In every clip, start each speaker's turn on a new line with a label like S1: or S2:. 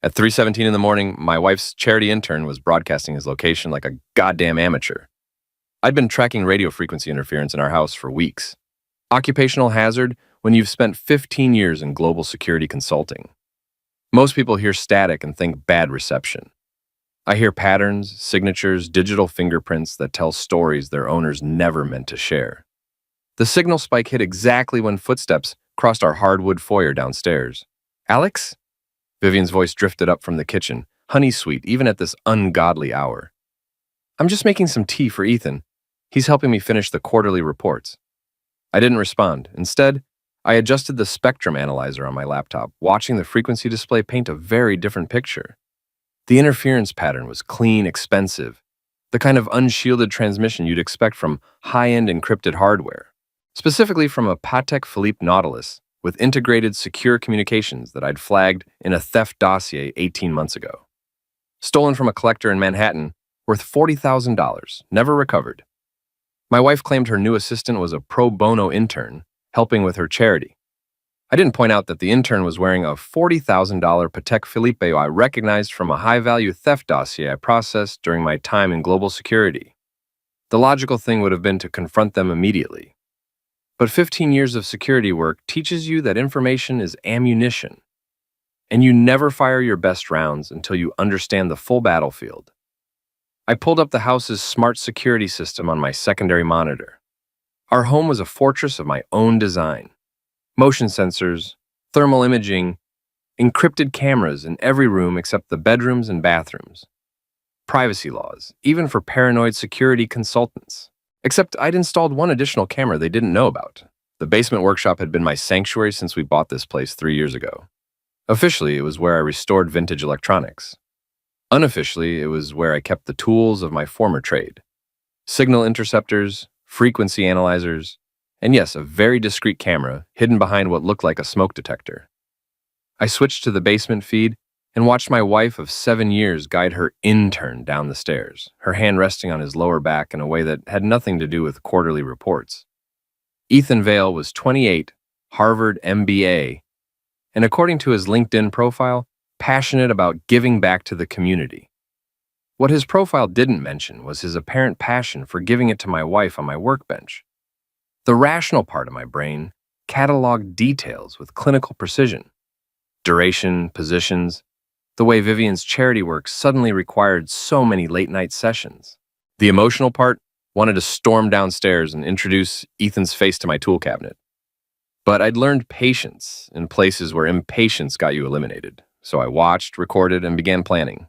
S1: At 3:17 in the morning, my wife's charity intern was broadcasting his location like a goddamn amateur. I'd been tracking radio frequency interference in our house for weeks. Occupational hazard when you've spent 15 years in global security consulting. Most people hear static and think bad reception. I hear patterns, signatures, digital fingerprints that tell stories their owners never meant to share. The signal spike hit exactly when footsteps crossed our hardwood foyer downstairs. "Alex?" Vivian's voice drifted up from the kitchen, honey sweet even at this ungodly hour. "I'm just making some tea for Ethan. He's helping me finish the quarterly reports." I didn't respond. Instead, I adjusted the spectrum analyzer on my laptop, watching the frequency display paint a very different picture. The interference pattern was clean, expensive, the kind of unshielded transmission you'd expect from high-end encrypted hardware, specifically from a Patek Philippe Nautilus with integrated secure communications that I'd flagged in a theft dossier 18 months ago. Stolen from a collector in Manhattan, worth $40,000, never recovered. My wife claimed her new assistant was a Pro-Bono intern, helping with her charity. I didn't point out that the intern was wearing a $40,000 Patek Philippe I recognized from a high-value theft dossier I processed during my time in global security. The logical thing would have been to confront them immediately. But 15 years of security work teaches you that information is ammunition, and you never fire your best rounds until you understand the full battlefield. I pulled up the house's smart security system on my secondary monitor. Our home was a fortress of my own design. Motion sensors, thermal imaging, encrypted cameras in every room except the bedrooms and bathrooms. Privacy laws, even for paranoid security consultants. Except I'd installed one additional camera they didn't know about. The basement workshop had been my sanctuary since we bought this place 3 years ago. Officially, it was where I restored vintage electronics. Unofficially, it was where I kept the tools of my former trade. Signal interceptors, frequency analyzers, and yes, a very discreet camera hidden behind what looked like a smoke detector. I switched to the basement feed and watched my wife of 7 years guide her intern down the stairs, her hand resting on his lower back in a way that had nothing to do with quarterly reports. Ethan Vale was 28, Harvard MBA, and according to his LinkedIn profile, passionate about giving back to the community. What his profile didn't mention was his apparent passion for giving it to my wife on my workbench. The rational part of my brain cataloged details with clinical precision. Duration, positions, the way Vivian's charity work suddenly required so many late-night sessions. The emotional part wanted to storm downstairs and introduce Ethan's face to my tool cabinet. But I'd learned patience in places where impatience got you eliminated, so I watched, recorded, and began planning.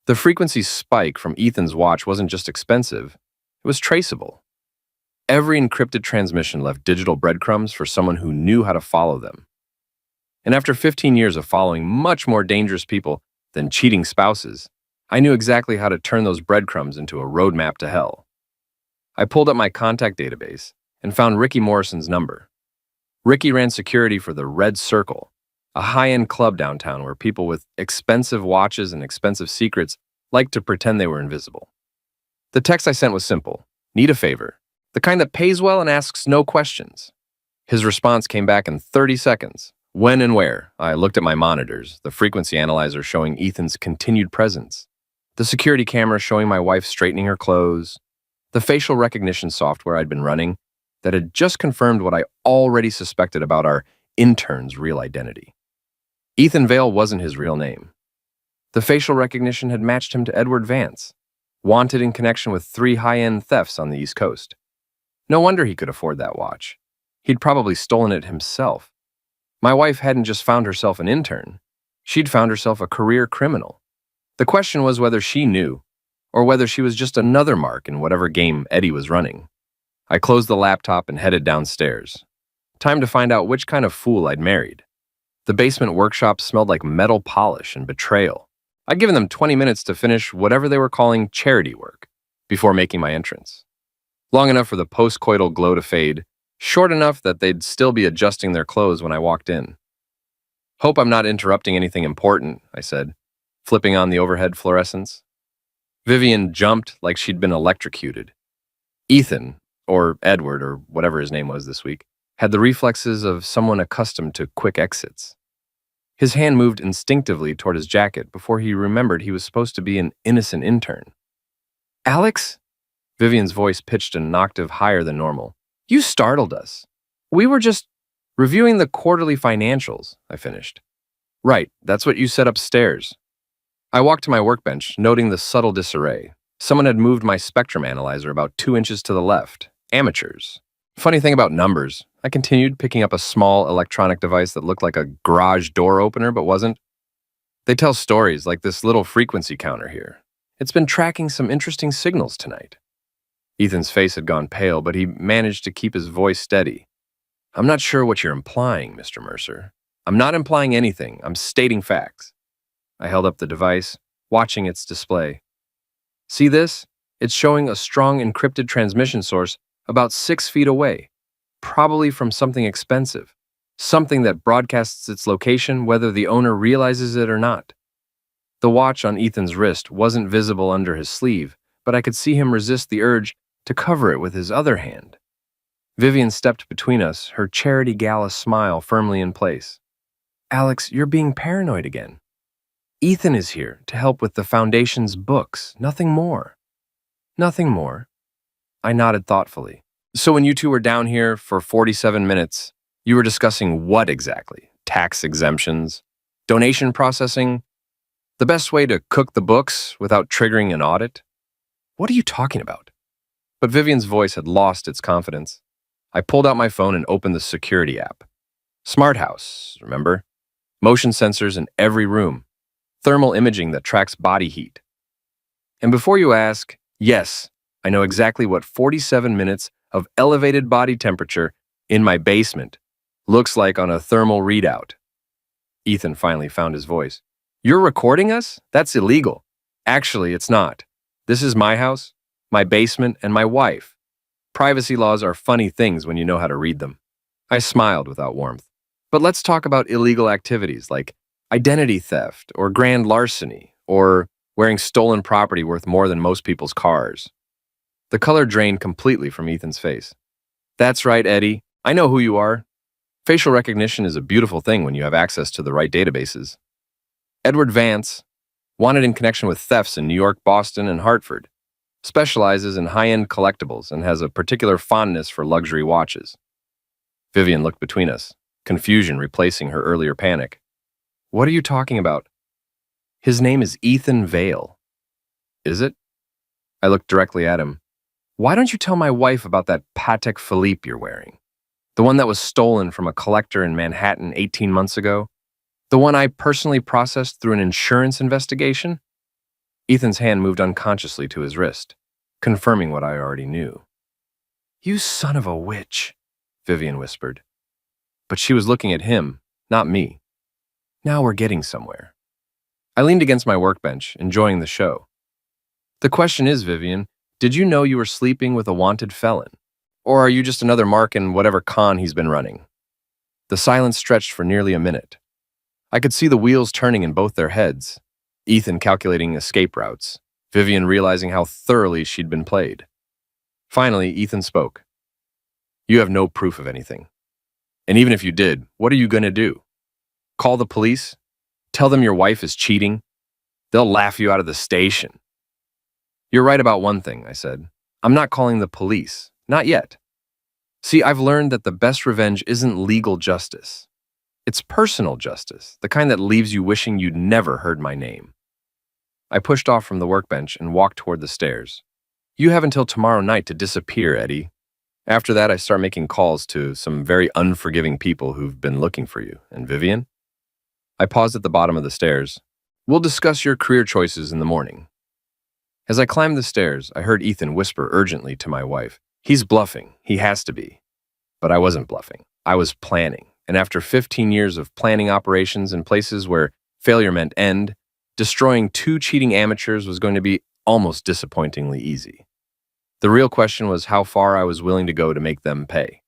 S1: The frequency spike from Ethan's watch wasn't just expensive, it was traceable. Every encrypted transmission left digital breadcrumbs for someone who knew how to follow them. And after 15 years of following much more dangerous people than cheating spouses, I knew exactly how to turn those breadcrumbs into a roadmap to hell. I pulled up my contact database and found Ricky Morrison's number. Ricky ran security for the Red Circle, a high-end club downtown where people with expensive watches and expensive secrets liked to pretend they were invisible. The text I sent was simple: need a favor, the kind that pays well and asks no questions. His response came back in 30 seconds. When and where? I looked at my monitors, the frequency analyzer showing Ethan's continued presence, the security camera showing my wife straightening her clothes, the facial recognition software I'd been running that had just confirmed what I already suspected about our intern's real identity. Ethan Vale wasn't his real name. The facial recognition had matched him to Edward Vance, wanted in connection with 3 high-end thefts on the East Coast. No wonder he could afford that watch. He'd probably stolen it himself. My wife hadn't just found herself an intern. She'd found herself a career criminal. The question was whether she knew, or whether she was just another mark in whatever game Eddie was running. I closed the laptop and headed downstairs. Time to find out which kind of fool I'd married. The basement workshop smelled like metal polish and betrayal. I'd given them 20 minutes to finish whatever they were calling charity work before making my entrance. Long enough for the post-coital glow to fade, short enough that they'd still be adjusting their clothes when I walked in. "Hope I'm not interrupting anything important," I said, flipping on the overhead fluorescence. Vivian jumped like she'd been electrocuted. Ethan, or Edward, or whatever his name was this week, had the reflexes of someone accustomed to quick exits. His hand moved instinctively toward his jacket before he remembered he was supposed to be an innocent intern. Alex? Vivian's voice pitched an octave higher than normal. You startled us. We were just reviewing the quarterly financials, I finished. Right, that's what you said upstairs. I walked to my workbench, noting the subtle disarray. Someone had moved my spectrum analyzer about 2 inches to the left. Amateurs. Funny thing about numbers, I continued, picking up a small electronic device that looked like a garage door opener but wasn't. They tell stories like this little frequency counter here. It's been tracking some interesting signals tonight. Ethan's face had gone pale, but he managed to keep his voice steady. I'm not sure what you're implying, Mr. Mercer. I'm not implying anything. I'm stating facts. I held up the device, watching its display. See this? It's showing a strong encrypted transmission source about 6 feet away, probably from something expensive, something that broadcasts its location whether the owner realizes it or not. The watch on Ethan's wrist wasn't visible under his sleeve, but I could see him resist the urge to cover it with his other hand. Vivian stepped between us, her charity gala smile firmly in place. Alex, you're being paranoid again. Ethan is here to help with the Foundation's books, nothing more. Nothing more. I nodded thoughtfully. So when you two were down here for 47 minutes, you were discussing what exactly? Tax exemptions? Donation processing? The best way to cook the books without triggering an audit? What are you talking about? But Vivian's voice had lost its confidence. I pulled out my phone and opened the security app. Smart house, remember? Motion sensors in every room. Thermal imaging that tracks body heat. And before you ask, yes, I know exactly what 47 minutes of elevated body temperature in my basement looks like on a thermal readout. Ethan finally found his voice. You're recording us? That's illegal. Actually, it's not. This is my house, my basement, and my wife. Privacy laws are funny things when you know how to read them. I smiled without warmth. But let's talk about illegal activities like identity theft or grand larceny or wearing stolen property worth more than most people's cars. The color drained completely from Ethan's face. That's right, Eddie. I know who you are. Facial recognition is a beautiful thing when you have access to the right databases. Edward Vance, wanted in connection with thefts in New York, Boston, and Hartford, specializes in high-end collectibles and has a particular fondness for luxury watches. Vivian looked between us, confusion replacing her earlier panic. What are you talking about? His name is Ethan Vale. Is it? I looked directly at him. Why don't you tell my wife about that Patek Philippe you're wearing? The one that was stolen from a collector in Manhattan 18 months ago? The one I personally processed through an insurance investigation? Ethan's hand moved unconsciously to his wrist, confirming what I already knew. You son of a witch, Vivian whispered. But she was looking at him, not me. Now we're getting somewhere. I leaned against my workbench, enjoying the show. The question is, Vivian, did you know you were sleeping with a wanted felon? Or are you just another mark in whatever con he's been running? The silence stretched for nearly a minute. I could see the wheels turning in both their heads. Ethan calculating escape routes, Vivian realizing how thoroughly she'd been played. Finally, Ethan spoke. You have no proof of anything. And even if you did, what are you going to do? Call the police? Tell them your wife is cheating? They'll laugh you out of the station. You're right about one thing, I said. I'm not calling the police. Not yet. See, I've learned that the best revenge isn't legal justice. It's personal justice, the kind that leaves you wishing you'd never heard my name. I pushed off from the workbench and walked toward the stairs. You have until tomorrow night to disappear, Eddie. After that, I start making calls to some very unforgiving people who've been looking for you. And Vivian? I paused at the bottom of the stairs. We'll discuss your career choices in the morning. As I climbed the stairs, I heard Ethan whisper urgently to my wife. He's bluffing. He has to be. But I wasn't bluffing. I was planning. And after 15 years of planning operations in places where failure meant end, destroying 2 cheating amateurs was going to be almost disappointingly easy. The real question was how far I was willing to go to make them pay.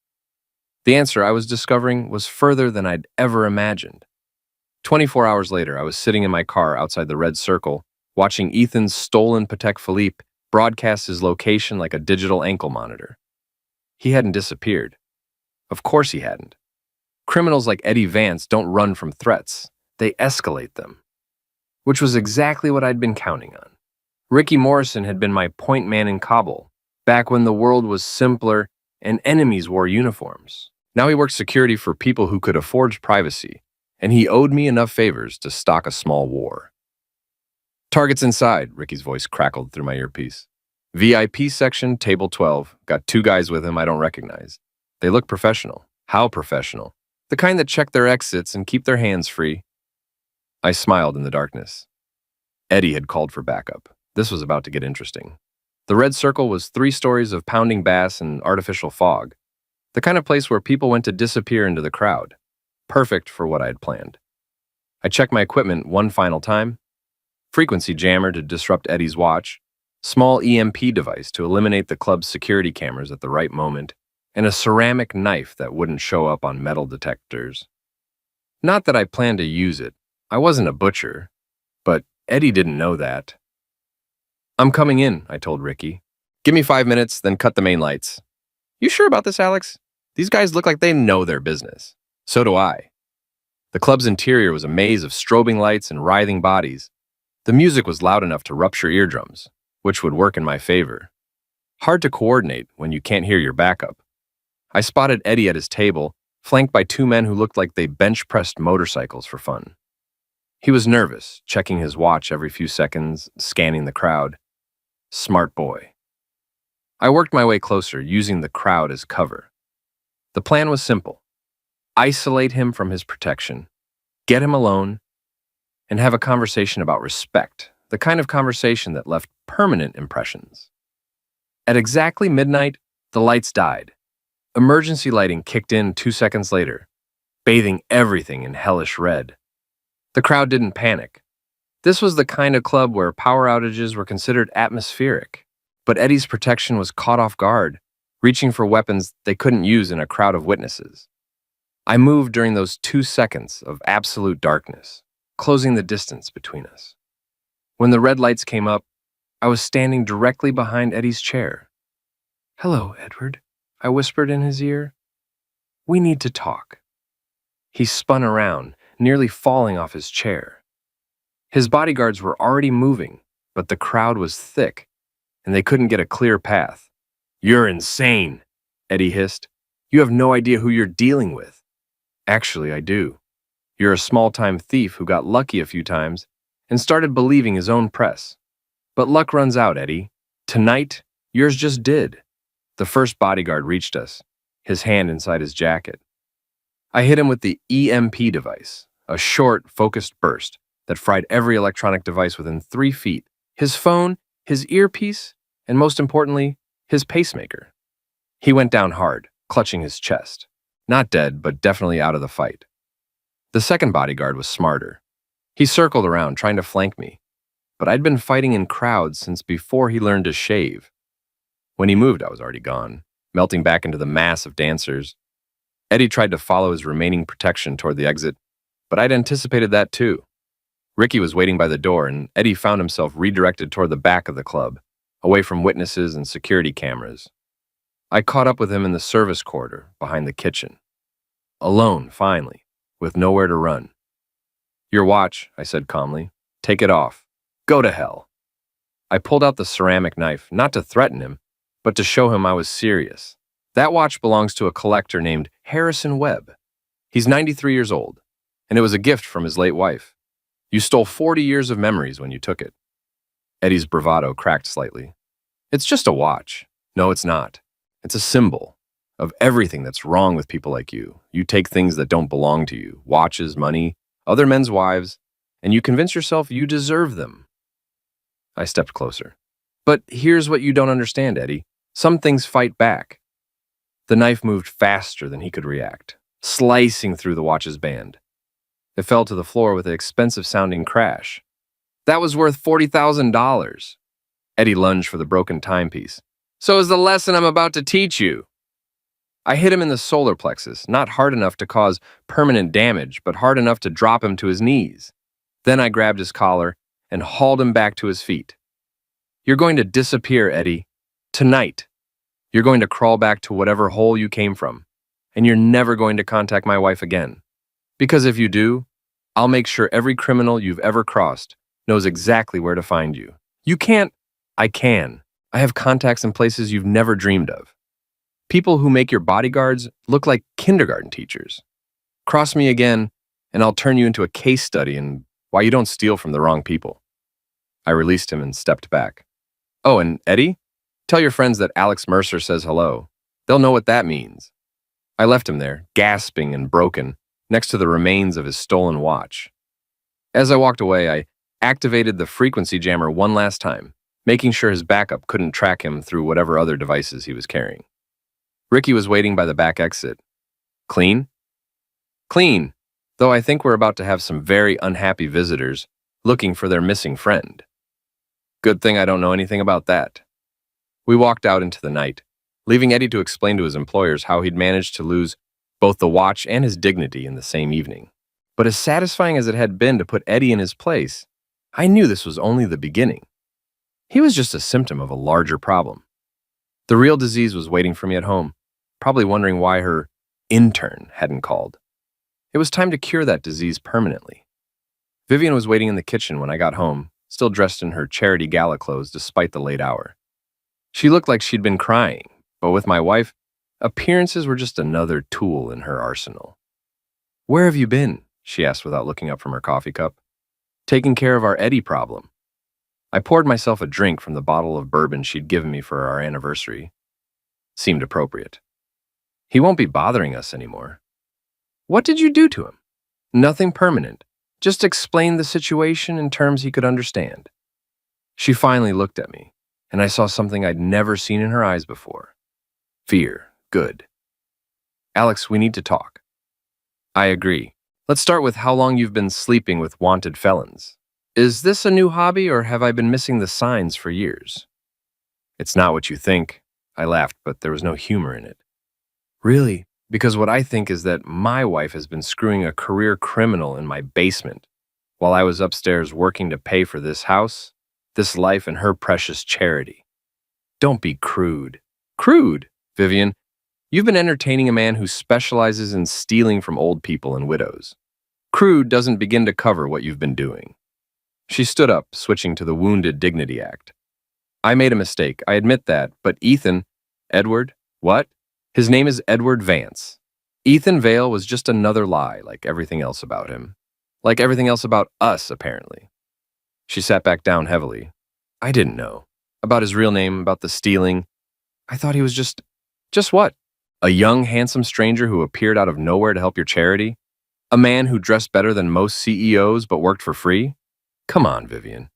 S1: The answer I was discovering was further than I'd ever imagined. 24 hours later, I was sitting in my car outside the Red Circle, watching Ethan's stolen Patek Philippe broadcast his location like a digital ankle monitor. He hadn't disappeared. Of course he hadn't. Criminals like Eddie Vance don't run from threats. they escalate them, which was exactly what I'd been counting on. Ricky Morrison had been my point man in Kabul, back when the world was simpler and enemies wore uniforms. Now he worked security for people who could afford privacy, and he owed me enough favors to stock a small war. Targets inside, Ricky's voice crackled through my earpiece. VIP section, table 12. Got 2 guys with him I don't recognize. They look professional. How professional? The kind that check their exits and keep their hands free. I smiled in the darkness. Eddie had called for backup. This was about to get interesting. The red circle was 3 stories of pounding bass and artificial fog. The kind of place where people went to disappear into the crowd. Perfect for what I had planned. I checked my equipment one final time. Frequency jammer to disrupt Eddie's watch, small EMP device to eliminate the club's security cameras at the right moment, and a ceramic knife that wouldn't show up on metal detectors. Not that I planned to use it. I wasn't a butcher, but Eddie didn't know that. I'm coming in, I told Ricky. Give me 5 minutes, then cut the main lights. You sure about this, Alex? These guys look like they know their business. So do I. The club's interior was a maze of strobing lights and writhing bodies. The music was loud enough to rupture eardrums, which would work in my favor. Hard to coordinate when you can't hear your backup. I spotted Eddie at his table, flanked by 2 men who looked like they bench-pressed motorcycles for fun. He was nervous, checking his watch every few seconds, scanning the crowd. Smart boy. I worked my way closer, using the crowd as cover. The plan was simple. Isolate him from his protection, get him alone, and have a conversation about respect, the kind of conversation that left permanent impressions. At exactly midnight, the lights died. Emergency lighting kicked in 2 seconds later, bathing everything in hellish red. The crowd didn't panic. This was the kind of club where power outages were considered atmospheric, but Eddie's protection was caught off guard, reaching for weapons they couldn't use in a crowd of witnesses. I moved during those 2 seconds of absolute darkness, closing the distance between us. When the red lights came up, I was standing directly behind Eddie's chair. "Hello, Edward," I whispered in his ear. "We need to talk." He spun around, nearly falling off his chair. His bodyguards were already moving, but the crowd was thick, and they couldn't get a clear path. "You're insane," Eddie hissed. "You have no idea who you're dealing with." "Actually, I do. You're a small-time thief who got lucky a few times and started believing his own press. But luck runs out, Eddie. Tonight, yours just did." The first bodyguard reached us, his hand inside his jacket. I hit him with the EMP device, a short, focused burst that fried every electronic device within 3 feet. His phone, his earpiece, and most importantly, his pacemaker. He went down hard, clutching his chest. Not dead, but definitely out of the fight. The second bodyguard was smarter. He circled around, trying to flank me, but I'd been fighting in crowds since before he learned to shave. When he moved, I was already gone, melting back into the mass of dancers. Eddie tried to follow his remaining protection toward the exit, but I'd anticipated that too. Ricky was waiting by the door, and Eddie found himself redirected toward the back of the club, away from witnesses and security cameras. I caught up with him in the service corridor, behind the kitchen. Alone, finally, with nowhere to run. "Your watch," I said calmly. "Take it off. Go to hell." I pulled out the ceramic knife, not to threaten him, but to show him I was serious. That watch belongs to a collector named Harrison Webb. He's 93 years old, and it was a gift from his late wife. You stole 40 years of memories when you took it. Eddie's bravado cracked slightly. "It's just a watch." "No, it's not. It's a symbol of everything that's wrong with people like you. You take things that don't belong to you, watches, money, other men's wives, and you convince yourself you deserve them." I stepped closer. "But here's what you don't understand, Eddie. Some things fight back." The knife moved faster than he could react, slicing through the watch's band. It fell to the floor with an expensive-sounding crash. "That was worth $40,000. Eddie lunged for the broken timepiece. "So is the lesson I'm about to teach you." I hit him in the solar plexus, not hard enough to cause permanent damage, but hard enough to drop him to his knees. Then I grabbed his collar and hauled him back to his feet. "You're going to disappear, Eddie. Tonight. You're going to crawl back to whatever hole you came from, and you're never going to contact my wife again. Because if you do, I'll make sure every criminal you've ever crossed knows exactly where to find you. You can't. I can. I have contacts in places you've never dreamed of. People who make your bodyguards look like kindergarten teachers. Cross me again, and I'll turn you into a case study in why you don't steal from the wrong people. I released him and stepped back. Oh, and Eddie? Tell your friends that Alex Mercer says hello. They'll know what that means. I left him there, gasping and broken, next to the remains of his stolen watch. As I walked away, I activated the frequency jammer one last time, making sure his backup couldn't track him through whatever other devices he was carrying. Ricky was waiting by the back exit. Clean? Clean, though I think we're about to have some very unhappy visitors looking for their missing friend. Good thing I don't know anything about that. We walked out into the night, leaving Eddie to explain to his employers how he'd managed to lose both the watch and his dignity in the same evening. But as satisfying as it had been to put Eddie in his place, I knew this was only the beginning. He was just a symptom of a larger problem. The real disease was waiting for me at home, probably wondering why her intern hadn't called. It was time to cure that disease permanently. Vivian was waiting in the kitchen when I got home, still dressed in her charity gala clothes despite the late hour. She looked like she'd been crying, but with my wife, appearances were just another tool in her arsenal. "Where have you been?" she asked without looking up from her coffee cup. "Taking care of our Eddie problem." I poured myself a drink from the bottle of bourbon she'd given me for our anniversary. Seemed appropriate. "He won't be bothering us anymore." "What did you do to him?" "Nothing permanent. Just explain the situation in terms he could understand." She finally looked at me, and I saw something I'd never seen in her eyes before. Fear. Good. "Alex, we need to talk." "I agree. Let's start with how long you've been sleeping with wanted felons. Is this a new hobby, or have I been missing the signs for years?" "It's not what you think." I laughed, but there was no humor in it. "Really? Because what I think is that my wife has been screwing a career criminal in my basement while I was upstairs working to pay for this house, this life, and her precious charity." "Don't be crude." "Crude? Vivian, you've been entertaining a man who specializes in stealing from old people and widows. Crude doesn't begin to cover what you've been doing." She stood up, switching to the Wounded Dignity Act. "I made a mistake, I admit that, but Ethan..." "Edward? What?" "His name is Edward Vance. Ethan Vale was just another lie, like everything else about him. Like everything else about us, apparently." She sat back down heavily. "I didn't know. About his real name, about the stealing. I thought he was just what? A young, handsome stranger who appeared out of nowhere to help your charity? A man who dressed better than most CEOs but worked for free? Come on, Vivian.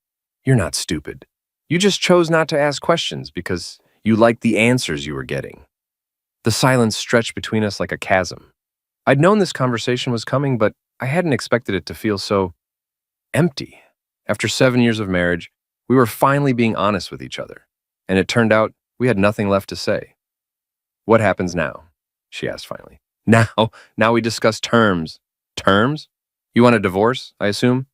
S1: You're not stupid. You just chose not to ask questions because you liked the answers you were getting." The silence stretched between us like a chasm. I'd known this conversation was coming, but I hadn't expected it to feel so empty. After 7 years of marriage, we were finally being honest with each other, and it turned out we had nothing left to say. "What happens now?" she asked finally. Now we discuss terms." "Terms? You want a divorce, I assume?"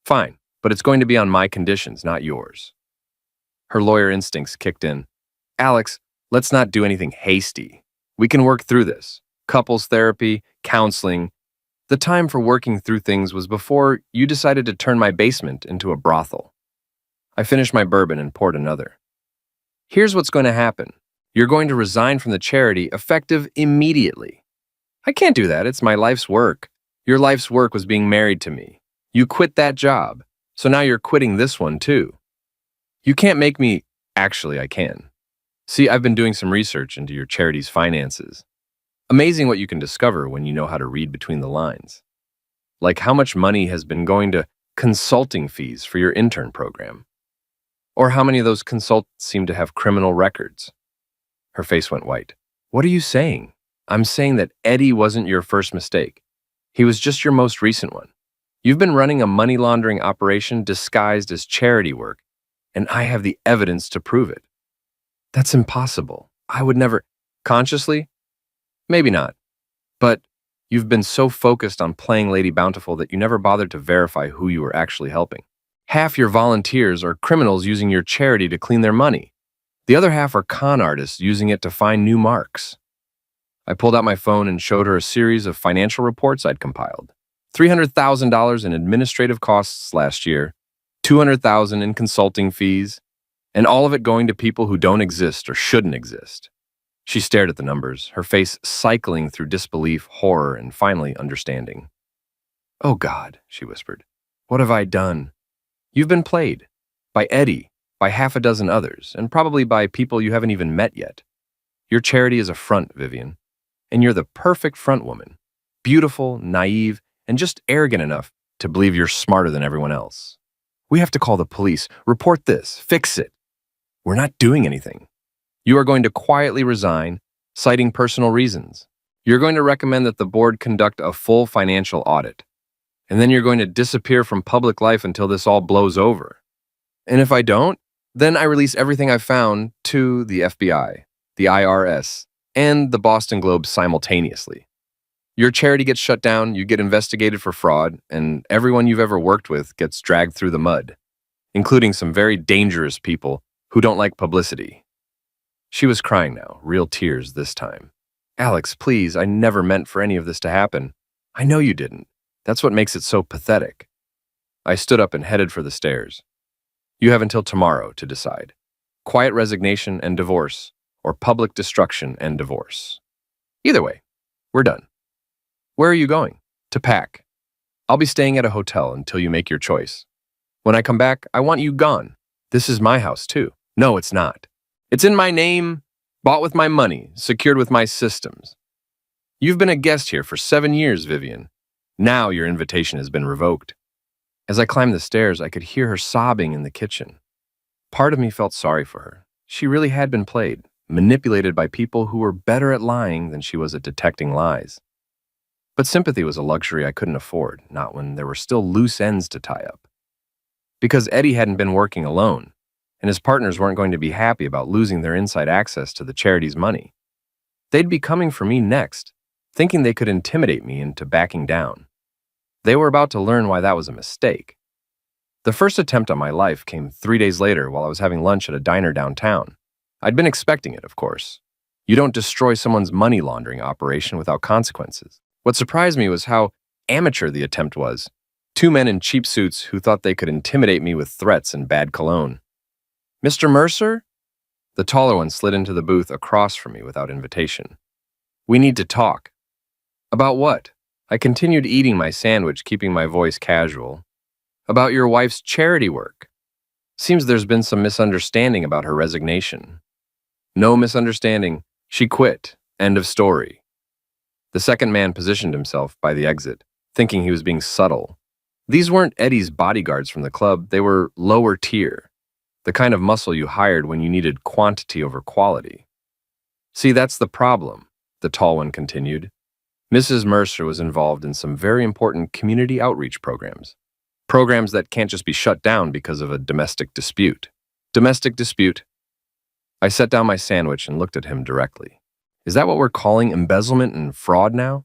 S1: "Fine, but it's going to be on my conditions, not yours." Her lawyer instincts kicked in. "Alex, let's not do anything hasty. We can work through this. Couples therapy, counseling. The time for working through things was before you decided to turn my basement into a brothel." I finished my bourbon and poured another. "Here's what's going to happen. You're going to resign from the charity effective immediately." "I can't do that. It's my life's work. Your life's work was being married to me. You quit that job, so now you're quitting this one too. You can't make me..." "Actually, I can. See, I've been doing some research into your charity's finances. Amazing what you can discover when you know how to read between the lines. Like how much money has been going to consulting fees for your intern program. Or how many of those consultants seem to have criminal records." Her face went white. "What are you saying?" "I'm saying that Eddie wasn't your first mistake. He was just your most recent one. You've been running a money laundering operation disguised as charity work, and I have the evidence to prove it." "That's impossible. I would never..." "Consciously? Maybe not. But you've been so focused on playing Lady Bountiful that you never bothered to verify who you were actually helping. Half your volunteers are criminals using your charity to clean their money. The other half are con artists using it to find new marks." I pulled out my phone and showed her a series of financial reports I'd compiled. $300,000 in administrative costs last year, $200,000 in consulting fees, and all of it going to people who don't exist or shouldn't exist. She stared at the numbers, her face cycling through disbelief, horror, and finally understanding. "Oh God," she whispered, "what have I done? You've been played. By Eddie, by half a dozen others, and probably by people you haven't even met yet. Your charity is a front, Vivian, and you're the perfect front woman. Beautiful, naive, and just arrogant enough to believe you're smarter than everyone else. We have to call the police, report this, fix it. We're not doing anything. You are going to quietly resign, citing personal reasons. You're going to recommend that the board conduct a full financial audit. And then you're going to disappear from public life until this all blows over. And if I don't, then I release everything I've found to the FBI, the IRS, and the Boston Globe simultaneously. Your charity gets shut down, you get investigated for fraud, and everyone you've ever worked with gets dragged through the mud, including some very dangerous people who don't like publicity." She was crying now, real tears this time. "Alex, please, I never meant for any of this to happen. I know you didn't. That's what makes it so pathetic." I stood up and headed for the stairs. "You have until tomorrow to decide. Quiet resignation and divorce, or public destruction and divorce. Either way, we're done." "Where are you going?" "To Patek. I'll be staying at a hotel until you make your choice. When I come back, I want you gone. This is my house, too." "No, it's not. It's in my name, bought with my money, secured with my systems. You've been a guest here for 7 years, Vivian. Now your invitation has been revoked." As I climbed the stairs, I could hear her sobbing in the kitchen. Part of me felt sorry for her. She really had been played, manipulated by people who were better at lying than she was at detecting lies. But sympathy was a luxury I couldn't afford, not when there were still loose ends to tie up. Because Eddie hadn't been working alone, and his partners weren't going to be happy about losing their inside access to the charity's money. They'd be coming for me next, thinking they could intimidate me into backing down. They were about to learn why that was a mistake. The first attempt on my life came 3 days later while I was having lunch at a diner downtown. I'd been expecting it, of course. You don't destroy someone's money laundering operation without consequences. What surprised me was how amateur the attempt was. 2 men in cheap suits who thought they could intimidate me with threats and bad cologne. "Mr. Mercer?" The taller one slid into the booth across from me without invitation. "We need to talk." "About what?" I continued eating my sandwich, keeping my voice casual. "About your wife's charity work. Seems there's been some misunderstanding about her resignation." "No misunderstanding. She quit. End of story." The second man positioned himself by the exit, thinking he was being subtle. These weren't Eddie's bodyguards from the club, they were lower tier. The kind of muscle you hired when you needed quantity over quality. "See, that's the problem," the tall one continued. "Mrs. Mercer was involved in some very important community outreach programs. Programs that can't just be shut down because of a domestic dispute. Domestic dispute." I set down my sandwich and looked at him directly. "Is that what we're calling embezzlement and fraud now?"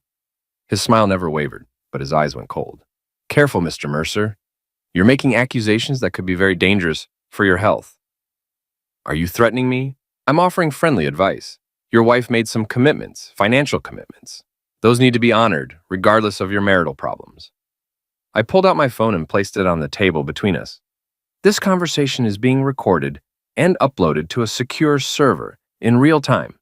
S1: His smile never wavered, but his eyes went cold. "Careful, Mr. Mercer. You're making accusations that could be very dangerous for your health." "Are you threatening me?" "I'm offering friendly advice. Your wife made some commitments, financial commitments. Those need to be honored, regardless of your marital problems." I pulled out my phone and placed it on the table between us. "This conversation is being recorded and uploaded to a secure server in real time.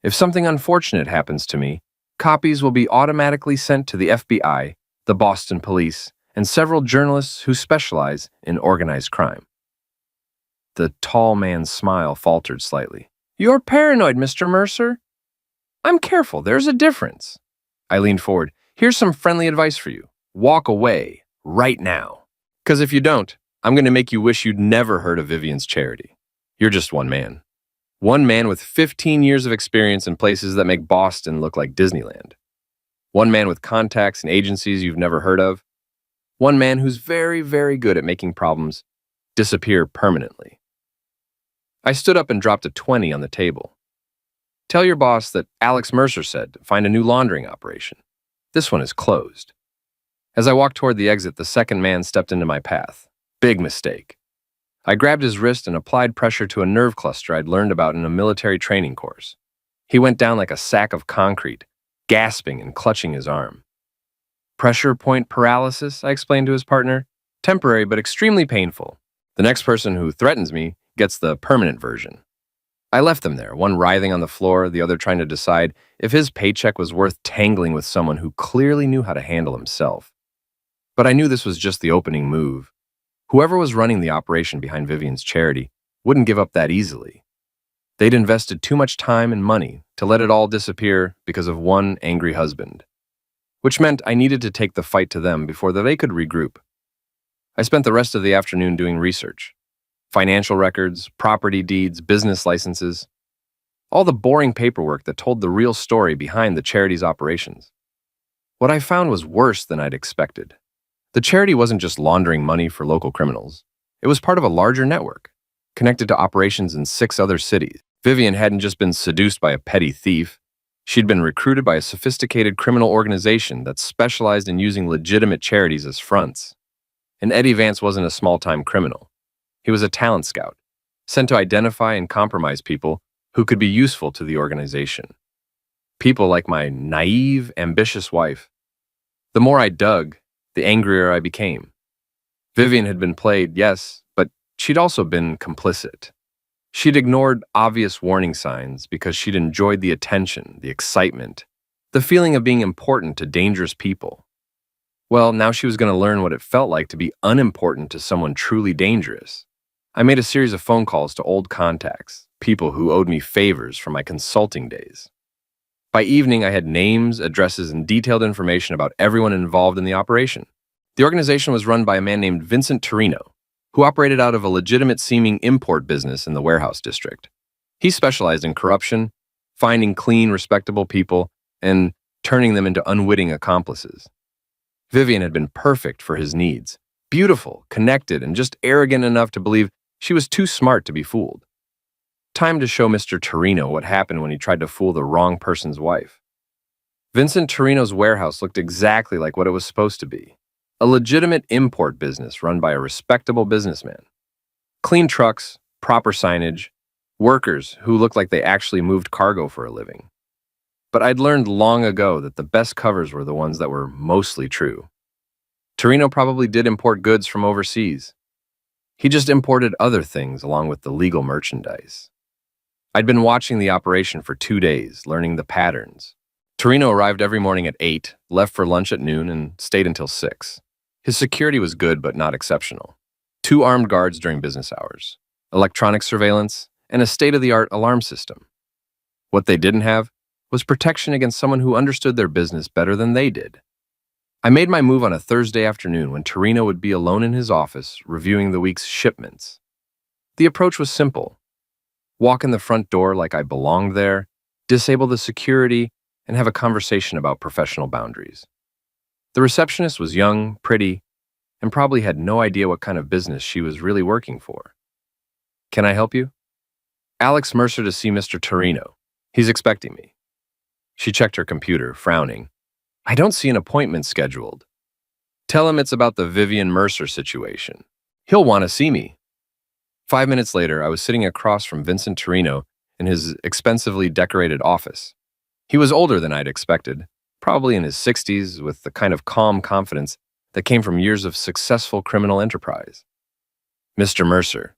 S1: If something unfortunate happens to me, copies will be automatically sent to the FBI, the Boston Police, and several journalists who specialize in organized crime." The tall man's smile faltered slightly. "You're paranoid, Mr. Mercer." "I'm careful, there's a difference." I leaned forward. "Here's some friendly advice for you. Walk away, right now. Because if you don't, I'm going to make you wish you'd never heard of Vivian's charity. You're just one man. One man with 15 years of experience in places that make Boston look like Disneyland. One man with contacts and agencies you've never heard of. One man who's very, very good at making problems disappear permanently." I stood up and dropped a 20 on the table. "Tell your boss that Alex Mercer said to find a new laundering operation. This one is closed." As I walked toward the exit, the second man stepped into my path. Big mistake. I grabbed his wrist and applied pressure to a nerve cluster I'd learned about in a military training course. He went down like a sack of concrete, gasping and clutching his arm. Pressure point paralysis, I explained to his partner. Temporary but extremely painful. The next person who threatens me gets the permanent version. I left them there, one writhing on the floor, the other trying to decide if his paycheck was worth tangling with someone who clearly knew how to handle himself. But I knew this was just the opening move. Whoever was running the operation behind Vivian's charity wouldn't give up that easily. They'd invested too much time and money to let it all disappear because of one angry husband, which meant I needed to take the fight to them before they could regroup. I spent the rest of the afternoon doing research. Financial records, property deeds, business licenses, all the boring paperwork that told the real story behind the charity's operations. What I found was worse than I'd expected. The charity wasn't just laundering money for local criminals. It was part of a larger network, connected to operations in 6 other cities. Vivian hadn't just been seduced by a petty thief. She'd been recruited by a sophisticated criminal organization that specialized in using legitimate charities as fronts. And Eddie Vance wasn't a small-time criminal. He was a talent scout, sent to identify and compromise people who could be useful to the organization. People like my naive, ambitious wife. The more I dug, the angrier I became. Vivian had been played, yes, but she'd also been complicit. She'd ignored obvious warning signs because she'd enjoyed the attention, the excitement, the feeling of being important to dangerous people. Well, now she was going to learn what it felt like to be unimportant to someone truly dangerous. I made a series of phone calls to old contacts, people who owed me favors from my consulting days. By evening, I had names, addresses, and detailed information about everyone involved in the operation. The organization was run by a man named Vincent Torino, who operated out of a legitimate-seeming import business in the warehouse district. He specialized in corruption, finding clean, respectable people, and turning them into unwitting accomplices. Vivian had been perfect for his needs, beautiful, connected, and just arrogant enough to believe she was too smart to be fooled. Time to show Mr. Torino what happened when he tried to fool the wrong person's wife. Vincent Torino's warehouse looked exactly like what it was supposed to be. A legitimate import business run by a respectable businessman. Clean trucks, proper signage, workers who looked like they actually moved cargo for a living. But I'd learned long ago that the best covers were the ones that were mostly true. Torino probably did import goods from overseas. He just imported other things along with the legal merchandise. I'd been watching the operation for 2 days, learning the patterns. Torino arrived every morning at 8, left for lunch at noon, and stayed until 6. His security was good but not exceptional. 2 armed guards during business hours, electronic surveillance, and a state-of-the-art alarm system. What they didn't have was protection against someone who understood their business better than they did. I made my move on a Thursday afternoon when Torino would be alone in his office reviewing the week's shipments. The approach was simple. Walk in the front door like I belonged there, disable the security, and have a conversation about professional boundaries. The receptionist was young, pretty, and probably had no idea what kind of business she was really working for. "Can I help you?" "Alex Mercer to see Mr. Torino. He's expecting me." She checked her computer, frowning. "I don't see an appointment scheduled." "Tell him it's about the Vivian Mercer situation. He'll want to see me." 5 minutes later, I was sitting across from Vincent Torino in his expensively decorated office. He was older than I'd expected, probably in his 60s, with the kind of calm confidence that came from years of successful criminal enterprise. "Mr. Mercer,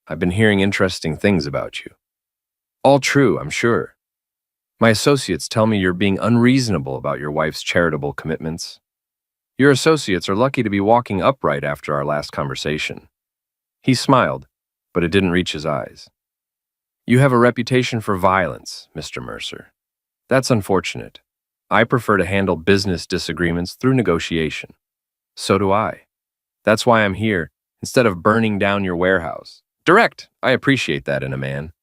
S1: I've been hearing interesting things about you." "All true, I'm sure. My associates tell me you're being unreasonable about your wife's charitable commitments. Your associates are lucky to be walking upright after our last conversation." He smiled, but it didn't reach his eyes. "You have a reputation for violence, Mr. Mercer. That's unfortunate. I prefer to handle business disagreements through negotiation." "So do I. That's why I'm here, instead of burning down your warehouse. Direct, I appreciate that in a man."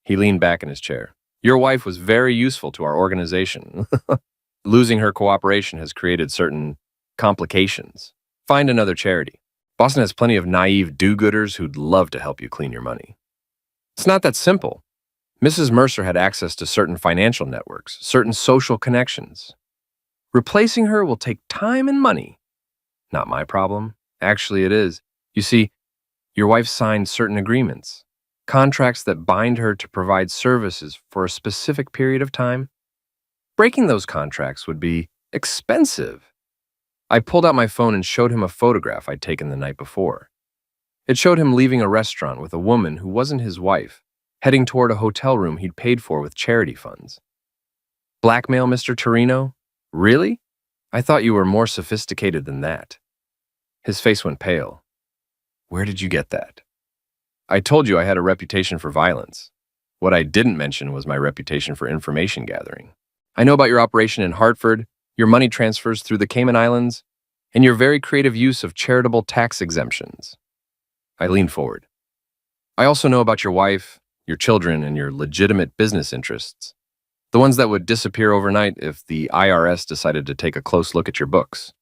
S1: He leaned back in his chair. "Your wife was very useful to our organization. Losing her cooperation has created certain complications. Find another charity. Boston has plenty of naive do-gooders who'd love to help you clean your money." "It's not that simple." Mrs. Mercer had access to certain financial networks, certain social connections. "Replacing her will take time and money." "Not my problem. Actually, it is. You see, your wife signed certain agreements, contracts that bind her to provide services for a specific period of time. Breaking those contracts would be expensive. I pulled out my phone and showed him a photograph I'd taken the night before. It showed him leaving a restaurant with a woman who wasn't his wife, heading toward a hotel room he'd paid for with charity funds. Blackmail, Mr. Torino? Really? I thought you were more sophisticated than that. His face went pale. Where did you get that? I told you I had a reputation for violence. What I didn't mention was my reputation for information gathering. I know about your operation in Hartford, your money transfers through the Cayman Islands, and your very creative use of charitable tax exemptions. I leaned forward. I also know about your wife, your children, and your legitimate business interests. The ones that would disappear overnight if the IRS decided to take a close look at your books.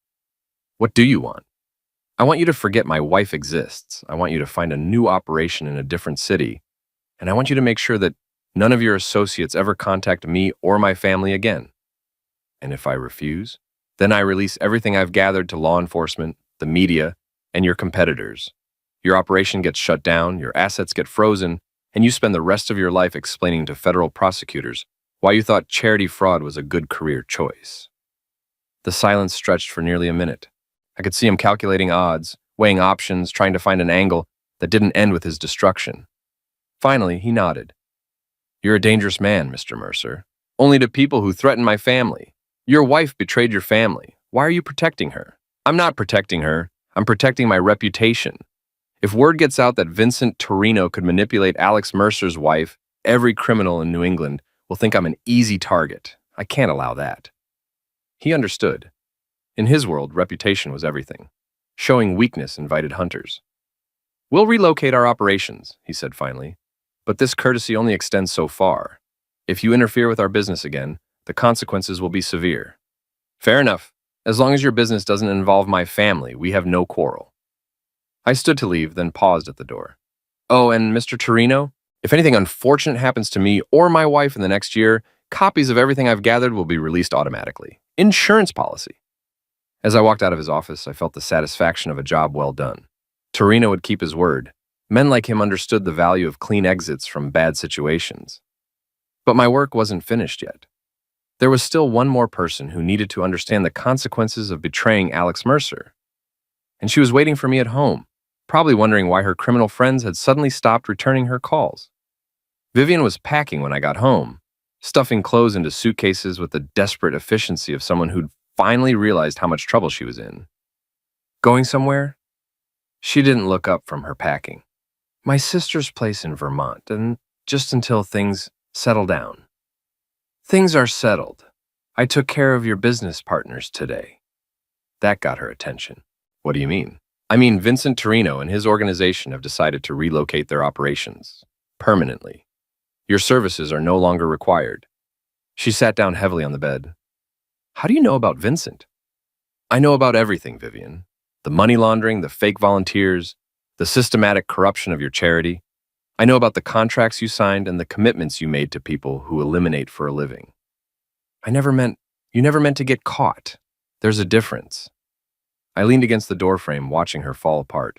S1: What do you want? I want you to forget my wife exists. I want you to find a new operation in a different city. And I want you to make sure that none of your associates ever contact me or my family again. And if I refuse, then I release everything I've gathered to law enforcement, the media, and your competitors. Your operation gets shut down, your assets get frozen, and you spend the rest of your life explaining to federal prosecutors why you thought charity fraud was a good career choice. The silence stretched for nearly a minute. I could see him calculating odds, weighing options, trying to find an angle that didn't end with his destruction. Finally, he nodded. You're a dangerous man, Mr. Mercer. Only to people who threaten my family. Your wife betrayed your family. Why are you protecting her? I'm not protecting her. I'm protecting my reputation. If word gets out that Vincent Torino could manipulate Alex Mercer's wife, every criminal in New England will think I'm an easy target. I can't allow that. He understood. In his world, reputation was everything. Showing weakness invited hunters. We'll relocate our operations, he said finally, but this courtesy only extends so far. If you interfere with our business again, the consequences will be severe. Fair enough. As long as your business doesn't involve my family, we have no quarrel. I stood to leave, then paused at the door. Oh, and Mr. Torino, if anything unfortunate happens to me or my wife in the next year, copies of everything I've gathered will be released automatically. Insurance policy. As I walked out of his office, I felt the satisfaction of a job well done. Torino would keep his word. Men like him understood the value of clean exits from bad situations. But my work wasn't finished yet. There was still one more person who needed to understand the consequences of betraying Alex Mercer. And she was waiting for me at home, probably wondering why her criminal friends had suddenly stopped returning her calls. Vivian was packing when I got home, stuffing clothes into suitcases with the desperate efficiency of someone who'd finally realized how much trouble she was in. Going somewhere? She didn't look up from her packing. My sister's place in Vermont, and just until things settle down. Things are settled. I took care of your business partners today. That got her attention. What do you mean? I mean, Vincent Torino and his organization have decided to relocate their operations permanently. Your services are no longer required. She sat down heavily on the bed. How do you know about Vincent? I know about everything, Vivian. The money laundering, the fake volunteers, the systematic corruption of your charity. I know about the contracts you signed and the commitments you made to people who eliminate for a living. You never meant to get caught. There's a difference. I leaned against the doorframe, watching her fall apart.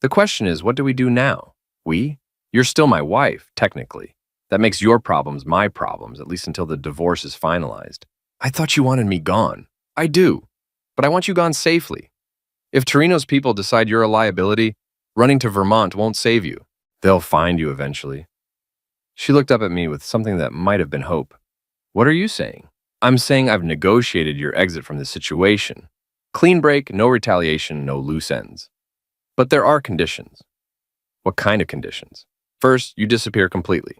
S1: The question is, what do we do now? We? You're still my wife, technically. That makes your problems my problems, at least until the divorce is finalized. I thought you wanted me gone. I do. But I want you gone safely. If Torino's people decide you're a liability, running to Vermont won't save you. They'll find you eventually. She looked up at me with something that might have been hope. What are you saying? I'm saying I've negotiated your exit from this situation. Clean break, no retaliation, no loose ends. But there are conditions. What kind of conditions? First, you disappear completely.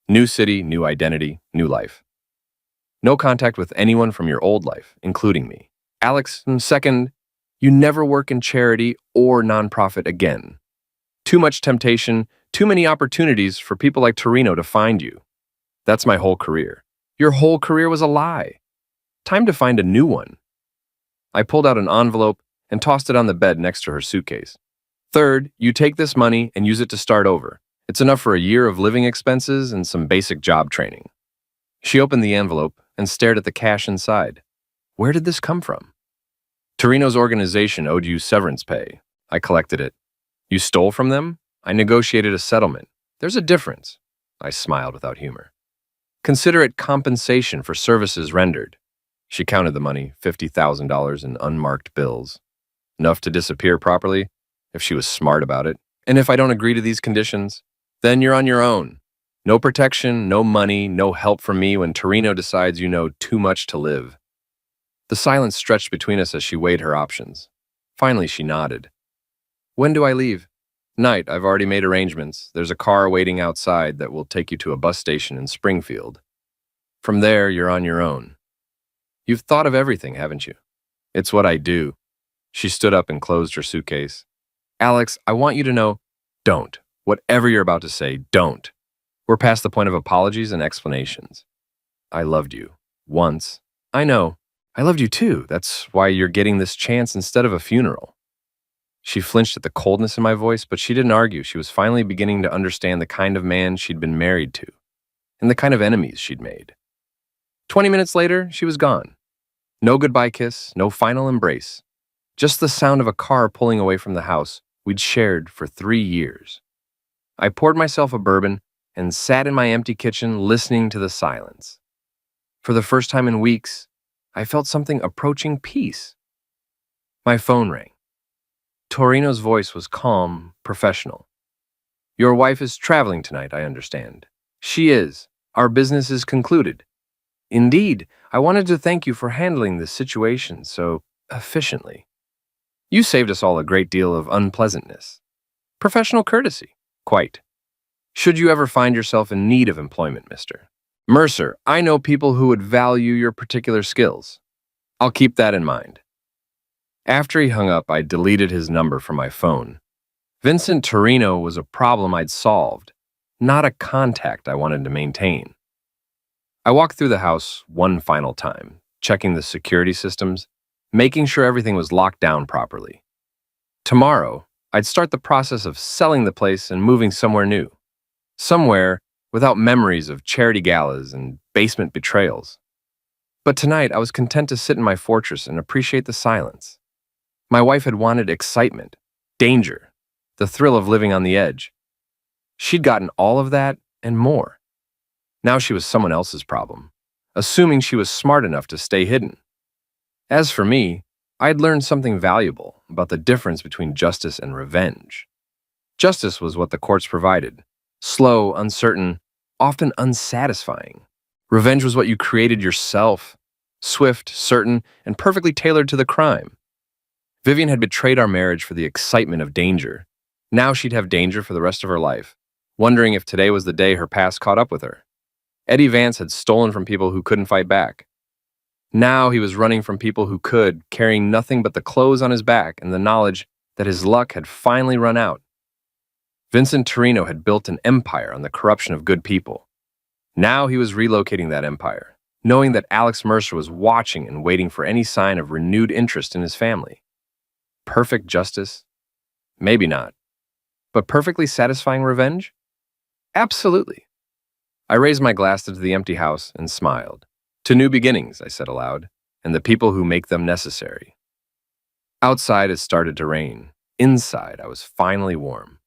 S1: New city, new identity, new life. No contact with anyone from your old life, including me. Alex, second, you never work in charity or nonprofit again. Too much temptation, too many opportunities for people like Torino to find you. That's my whole career. Your whole career was a lie. Time to find a new one. I pulled out an envelope and tossed it on the bed next to her suitcase. Third, you take this money and use it to start over. It's enough for a year of living expenses and some basic job training. She opened the envelope and stared at the cash inside. Where did this come from? Torino's organization owed you severance pay. I collected it. You stole from them? I negotiated a settlement. There's a difference. I smiled without humor. Consider it compensation for services rendered. She counted the money, $50,000 in unmarked bills. Enough to disappear properly, if she was smart about it. And if I don't agree to these conditions, then you're on your own. No protection, no money, no help from me when Torino decides you know too much to live. The silence stretched between us as she weighed her options. Finally, she nodded. When do I leave? Night. I've already made arrangements. There's a car waiting outside that will take you to a bus station in Springfield. From there, you're on your own. You've thought of everything, haven't you? It's what I do. She stood up and closed her suitcase. Alex, I want you to know, don't. Whatever you're about to say, don't. We're past the point of apologies and explanations. I loved you. Once. I know. I loved you too. That's why you're getting this chance instead of a funeral. She flinched at the coldness in my voice, but she didn't argue. She was finally beginning to understand the kind of man she'd been married to and the kind of enemies she'd made. 20 minutes later, she was gone. No goodbye kiss, no final embrace. Just the sound of a car pulling away from the house we'd shared for 3 years. I poured myself a bourbon and sat in my empty kitchen listening to the silence. For the first time in weeks, I felt something approaching peace. My phone rang. Torino's voice was calm, professional. Your wife is traveling tonight, I understand. She is. Our business is concluded. Indeed, I wanted to thank you for handling this situation so efficiently. You saved us all a great deal of unpleasantness. Professional courtesy. Quite. Should you ever find yourself in need of employment, Mr. Mercer, I know people who would value your particular skills. I'll keep that in mind. After he hung up, I deleted his number from my phone. Vincent Torino was a problem I'd solved, not a contact I wanted to maintain. I walked through the house one final time, checking the security systems, making sure everything was locked down properly. Tomorrow, I'd start the process of selling the place and moving somewhere new. Somewhere without memories of charity galas and basement betrayals. But tonight, I was content to sit in my fortress and appreciate the silence. My wife had wanted excitement, danger, the thrill of living on the edge. She'd gotten all of that and more. Now she was someone else's problem, assuming she was smart enough to stay hidden. As for me, I'd learned something valuable about the difference between justice and revenge. Justice was what the courts provided, slow, uncertain, often unsatisfying. Revenge was what you created yourself, swift, certain, and perfectly tailored to the crime. Vivian had betrayed our marriage for the excitement of danger. Now she'd have danger for the rest of her life, wondering if today was the day her past caught up with her. Eddie Vance had stolen from people who couldn't fight back. Now he was running from people who could, carrying nothing but the clothes on his back and the knowledge that his luck had finally run out. Vincent Torino had built an empire on the corruption of good people. Now he was relocating that empire, knowing that Alex Mercer was watching and waiting for any sign of renewed interest in his family. Perfect justice? Maybe not. But perfectly satisfying revenge? Absolutely. I raised my glass to the empty house and smiled. To new beginnings, I said aloud, and the people who make them necessary. Outside, it started to rain. Inside, I was finally warm.